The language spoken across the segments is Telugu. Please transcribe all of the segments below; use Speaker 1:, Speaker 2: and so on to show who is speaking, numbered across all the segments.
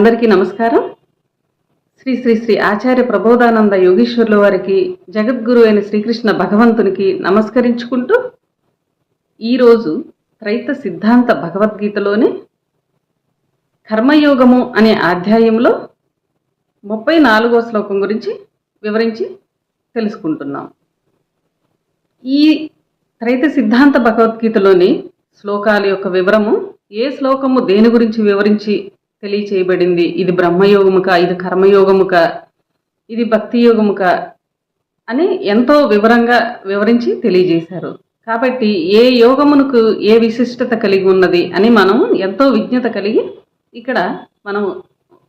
Speaker 1: అందరికీ నమస్కారం. శ్రీ శ్రీ శ్రీ ఆచార్య ప్రబోధానంద యోగీశ్వరుల వారికి, జగద్గురు అయిన శ్రీకృష్ణ భగవంతునికి నమస్కరించుకుంటూ ఈరోజు త్రైత సిద్ధాంత భగవద్గీతలోని కర్మయోగము అనే అధ్యాయంలో 34వ శ్లోకం గురించి వివరించి తెలుసుకుంటున్నాం. ఈ త్రైత సిద్ధాంత భగవద్గీతలోని శ్లోకాల యొక్క వివరము, ఏ శ్లోకము దేని గురించి వివరించి తెలియచేయబడింది, ఇది బ్రహ్మయోగముక, ఇది కర్మయోగముక, ఇది భక్తి యోగముక అని ఎంతో వివరంగా వివరించి తెలియజేశారు. కాబట్టి ఏ యోగమునకు ఏ విశిష్టత కలిగి ఉన్నది అని మనం ఎంతో విజ్ఞత కలిగి ఇక్కడ మనం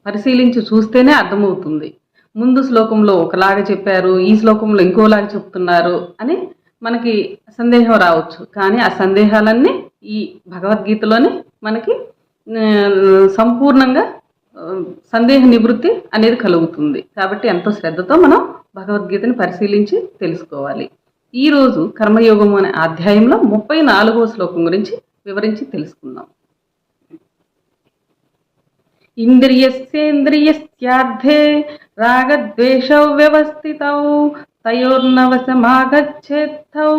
Speaker 1: పరిశీలించి చూస్తేనే అర్థమవుతుంది. ముందు శ్లోకంలో ఒకలాగా చెప్పారు, ఈ శ్లోకంలో ఇంకోలాగా చెప్తున్నారు అని మనకి సందేహం రావచ్చు. కానీ ఆ సందేహాలన్నీ ఈ భగవద్గీతలోనే మనకి సంపూర్ణంగా సందేహ నివృత్తి అనేది కలుగుతుంది. కాబట్టి ఎంతో శ్రద్ధతో మనం భగవద్గీతని పరిశీలించి తెలుసుకోవాలి. ఈరోజు కర్మయోగము అనే అధ్యాయంలో 34వ శ్లోకం గురించి వివరించి తెలుసుకుందాం. ఇంద్రియస్యేంద్రియస్యార్థే రాగద్వేషౌ వ్యవస్థితౌ తయోర్నవశమాగచ్ఛేత్తౌ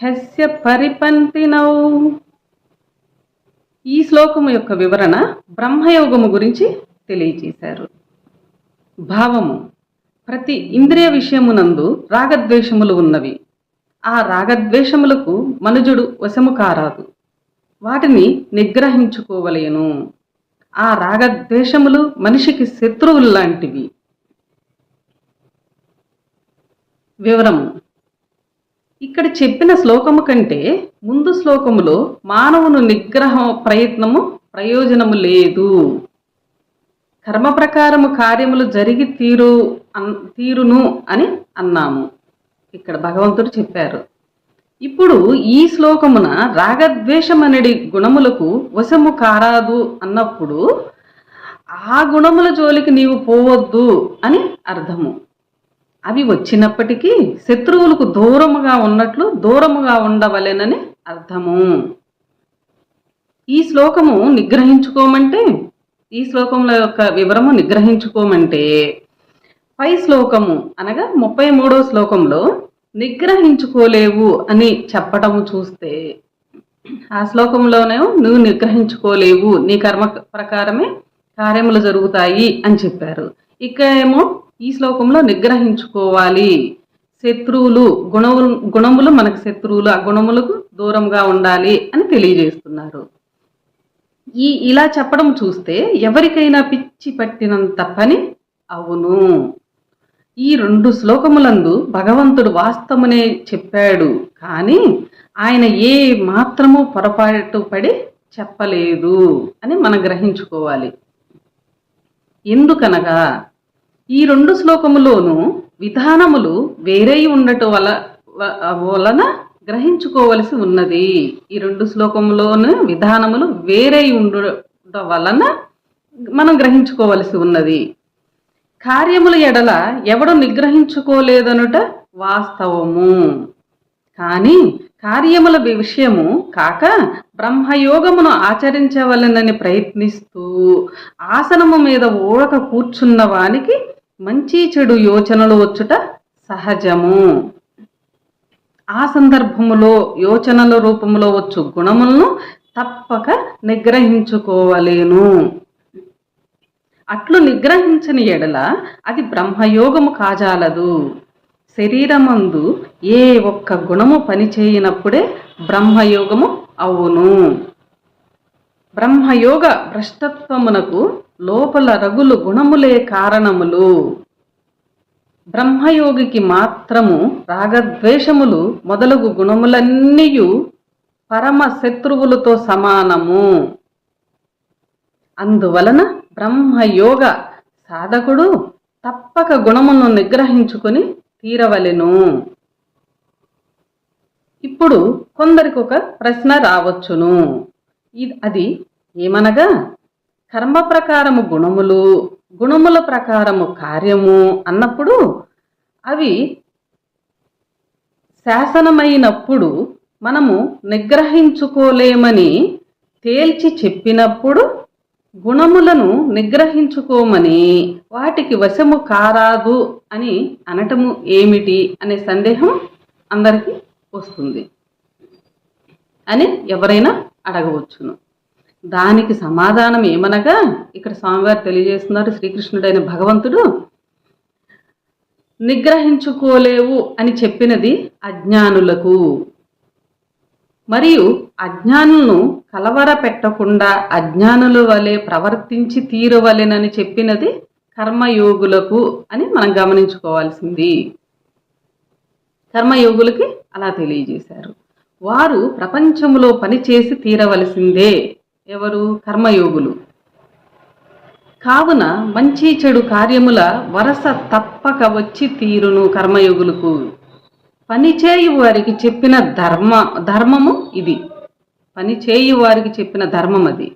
Speaker 1: హ్యస్య పరిపంతినౌ. ఈ శ్లోకము యొక్క వివరణ బ్రహ్మయోగము గురించి తెలియజేశారు. భావము: ప్రతి ఇంద్రియ విషయమునందు రాగద్వేషములు ఉన్నవి. ఆ రాగద్వేషములకు మనుజుడు వశము కారాదు, వాటిని నిగ్రహించుకోవలేను. ఆ రాగద్వేషములు మనిషికి శత్రువులు లాంటివి. వివరము: ఇక్కడ చెప్పిన శ్లోకము కంటే ముందు శ్లోకములో మానవుని నిగ్రహ ప్రయోజనము లేదు. కర్మ ప్రకారము కార్యములు జరిగి తీరును అని అన్నాము. ఇక్కడ భగవంతుడు చెప్పారు. ఇప్పుడు ఈ శ్లోకమున రాగద్వేషమనడి గుణములకు వశము కారాదు అన్నప్పుడు ఆ గుణముల జోలికి నీవు పోవద్దు అని అర్థము. అవి వచ్చినప్పటికీ శత్రువులకు దూరముగా ఉన్నట్లు దూరముగా ఉండవలెనని అర్థము. ఈ శ్లోకము నిగ్రహించుకోమంటే, ఈ శ్లోకముల యొక్క వివరము నిగ్రహించుకోమంటే, పై శ్లోకము అనగా 33వ శ్లోకంలో నిగ్రహించుకోలేవు అని చెప్పటము చూస్తే, ఆ శ్లోకంలోనే నువ్వు నిగ్రహించుకోలేవు, నీ కర్మ ప్రకారమే కార్యములు జరుగుతాయి అని చెప్పారు. ఇక ఏమో ఈ శ్లోకంలో నిగ్రహించుకోవాలి, శత్రువులు గుణములు మనకు శత్రువులు, ఆ గుణములకు దూరంగా ఉండాలి అని తెలియజేస్తున్నారు. ఇలా చెప్పడం చూస్తే ఎవరికైనా పిచ్చి పట్టినంత పని అవును. ఈ 2 శ్లోకములందు భగవంతుడు వాస్తవమునే చెప్పాడు, కానీ ఆయన ఏ మాత్రము పొరపాటు పడి చెప్పలేదు అని మనం గ్రహించుకోవాలి. ఎందుకనగా ఈ 2 శ్లోకములోనూ విధానములు వేరే ఉండటం వలన గ్రహించుకోవలసి ఉన్నది. ఈ 2 శ్లోకములోనూ విధానములు వేరే ఉండటం వలన మనం గ్రహించుకోవలసి ఉన్నది. కార్యముల ఎడల ఎవడు నిగ్రహించుకోలేదనుట వాస్తవము. కానీ కార్యముల విషయము కాక బ్రహ్మయోగమును ఆచరించవలనని ప్రయత్నిస్తూ ఆసనము మీద ఊరక కూర్చున్న వానికి మంచి చెడు యోచనలు వచ్చుట సహజము. ఆ సందర్భములో యోచనల రూపంలో వచ్చు గుణములను తప్పక నిగ్రహించుకోవలేను. అట్లు నిగ్రహించని ఎడల అది బ్రహ్మయోగము కాజాలదు. శరీరమందు ఏ ఒక్క గుణము పనిచేయనప్పుడే బ్రహ్మయోగము అవును. బ్రహ్మయోగ భ్రష్టత్వమునకు లోపల రగులు గుణములే కారణములు. బ్రహ్మయోగికి మాత్రము రాగద్వేషములు మొదలగు గుణములన్నీయు పరమ శత్రువులతో సమానము. అందువలన బ్రహ్మయోగ సాధకుడు తప్పక గుణమును నిగ్రహించుకొని తీరవలెను. ఇప్పుడు కొందరికి ఒక ప్రశ్న రావచ్చును. అది ఏమనగా, కర్మ ప్రకారము గుణములు, గుణముల ప్రకారము కార్యము అన్నప్పుడు అవి శాసనమైనప్పుడు మనము నిగ్రహించుకోలేమని తేల్చి చెప్పినప్పుడు గుణములను నిగ్రహించుకోమని వాటికి వశము కారాదు అని అనటము ఏమిటి అనే సందేహం అందరికీ వస్తుంది అని ఎవరైనా అడగవచ్చును. దానికి సమాధానం ఏమనగా ఇక్కడ స్వామివారు తెలియజేస్తున్నారు. శ్రీకృష్ణుడైన భగవంతుడు నిగ్రహించుకోలేవు అని చెప్పినది అజ్ఞానులకు, మరియు అజ్ఞానులను కలవర పెట్టకుండా అజ్ఞానుల వలె ప్రవర్తించి తీరవలెనని చెప్పినది కర్మయోగులకు అని మనం గమనించుకోవాల్సింది. కర్మయోగులకి అలా తెలియజేశారు. వారు ప్రపంచంలో పనిచేసి తీరవలసిందే. ఎవరు? కర్మయోగులు. కావున మంచి చెడు కార్యముల వరస తప్పక వచ్చి తీరును. కర్మయోగులకు పనిచేయు వారికి చెప్పిన ధర్మము ఇది. పనిచేయు వారికి చెప్పిన ధర్మం అది.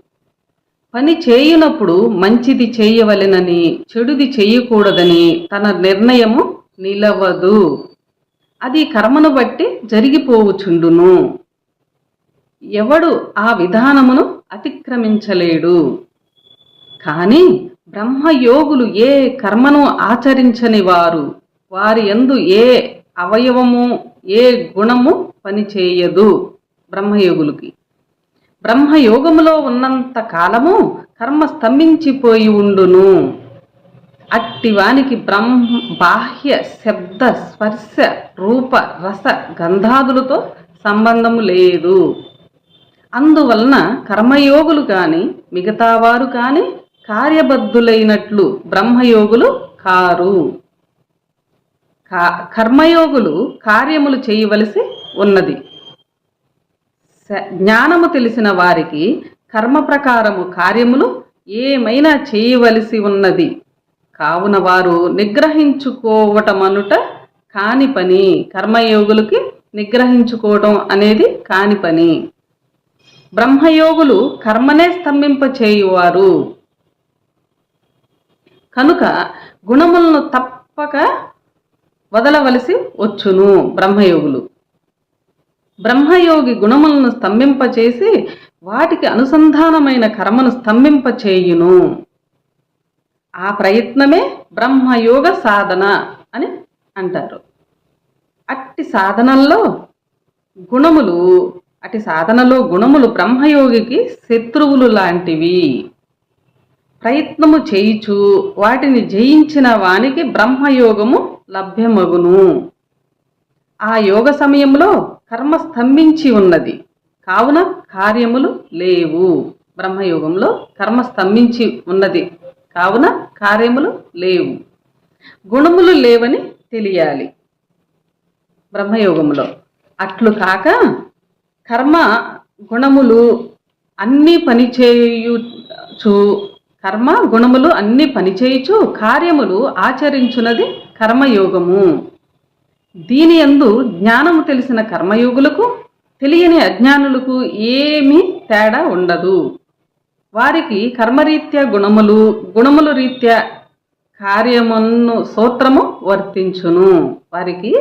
Speaker 1: పని చేయునప్పుడు మంచిది చేయవలెనని చెడుది చేయకూడదని తన నిర్ణయము నిలవదు. అది కర్మను బట్టి జరిగిపోవుచుండును. ఎవడు ఆ విధానమును అతిక్రమించలేడు. కానీ బ్రహ్మయోగులు ఏ కర్మను ఆచరించని వారు, వారి యందు ఏ అవయవము ఏ గుణము పనిచేయదు. బ్రహ్మయోగులకి బ్రహ్మయోగములో ఉన్నంత కాలము కర్మ స్తంభించిపోయి ఉండును. అట్టివానికి బాహ్య శబ్ద స్పర్శ రూప రస గంధాదులతో సంబంధము లేదు. అందువలన కర్మయోగులు కాని మిగతా వారు కాని కార్యబద్ధులైనట్లు బ్రహ్మయోగులు కారు. కర్మయోగులు కార్యములు చేయవలసి ఉన్నది. జ్ఞానము తెలిసిన వారికి కర్మ ప్రకారము కార్యములు ఏమైనా చేయవలసి ఉన్నది. కావున వారు నిగ్రహించుకోవటమనుట కాని పని. కర్మయోగులకి నిగ్రహించుకోవటం అనేది కాని పని. బ్రహ్మయోగులు కర్మనే స్తంభింపచేయువారు కనుక గుణములను తప్పక వదలవలసి వచ్చును. బ్రహ్మయోగి గుణములను స్తంభింపచేసి వాటికి అనుసంధానమైన కర్మను స్తంభింపచేయును. ఆ ప్రయత్నమే బ్రహ్మయోగ సాధన అని అంటారు. అట్టి సాధనలో గుణములు బ్రహ్మయోగికి శత్రువులు లాంటివి. ప్రయత్నము చేయుచు వాటిని జయించిన వానికి బ్రహ్మయోగము లభ్యమగును. ఆ యోగ సమయంలో కర్మ స్తంభించి ఉన్నది కావున కార్యములు లేవు. బ్రహ్మయోగంలో కర్మ స్తంభించి ఉన్నది కావున కార్యములు లేవు. గుణములు లేవని తెలియాలి బ్రహ్మయోగంలో. అట్లు కాక కర్మ గుణములు అన్నీ పనిచేయుచు కార్యములు ఆచరించున్నది కర్మయోగము. దీని యందు జ్ఞానము తెలిసిన కర్మయోగులకు తెలియని అజ్ఞానులకు ఏమీ తేడా ఉండదు. వారికి కర్మరీత్యా గుణములు రీత్యా కార్యమును సూత్రము వర్తించును. వారికి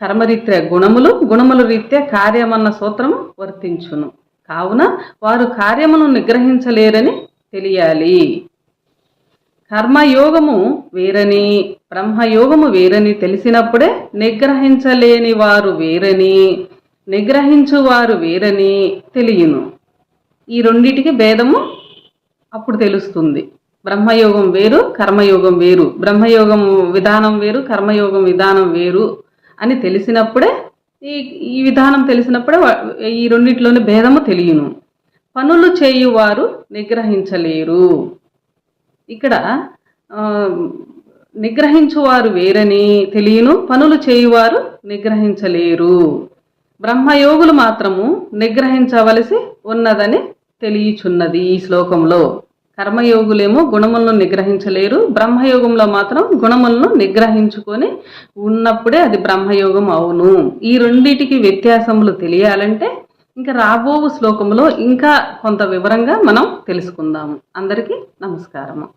Speaker 1: కర్మరీత్యా గుణముల రీత్యా కార్యమన్న సూత్రము వర్తించును. కావున వారు కార్యమును నిగ్రహించలేరని తెలియాలి. కర్మయోగము వేరని బ్రహ్మయోగము వేరని తెలిసినప్పుడే నిగ్రహించలేని వారు వేరని నిగ్రహించువారు వేరని తెలియను. ఈ రెండిటికి భేదము అప్పుడు తెలుస్తుంది. బ్రహ్మయోగం వేరు, కర్మయోగం వేరు. బ్రహ్మయోగం విధానం వేరు, కర్మయోగం విధానం వేరు అని తెలిసినప్పుడే ఈ విధానం తెలిసినప్పుడే ఈ రెండిట్లోని భేదము తెలియను. పనులు చేయువారు నిగ్రహించలేరు. ఇక్కడ నిగ్రహించువారు వేరని తెలియను, పనులు చేయువారు నిగ్రహించలేరు. బ్రహ్మయోగులు మాత్రము నిగ్రహించవలసి ఉన్నదని తెలియచున్నది ఈ శ్లోకంలో. కర్మయోగులేమో గుణములను నిగ్రహించలేరు. బ్రహ్మయోగంలో మాత్రం గుణములను నిగ్రహించుకొని ఉన్నప్పుడే అది బ్రహ్మయోగం అవును. ఈ రెండిటికి వ్యత్యాసములు తెలియాలంటే ఇంకా రాబో శ్లోకంలో ఇంకా కొంత వివరంగా మనం తెలుసుకుందాము. అందరికీ నమస్కారము.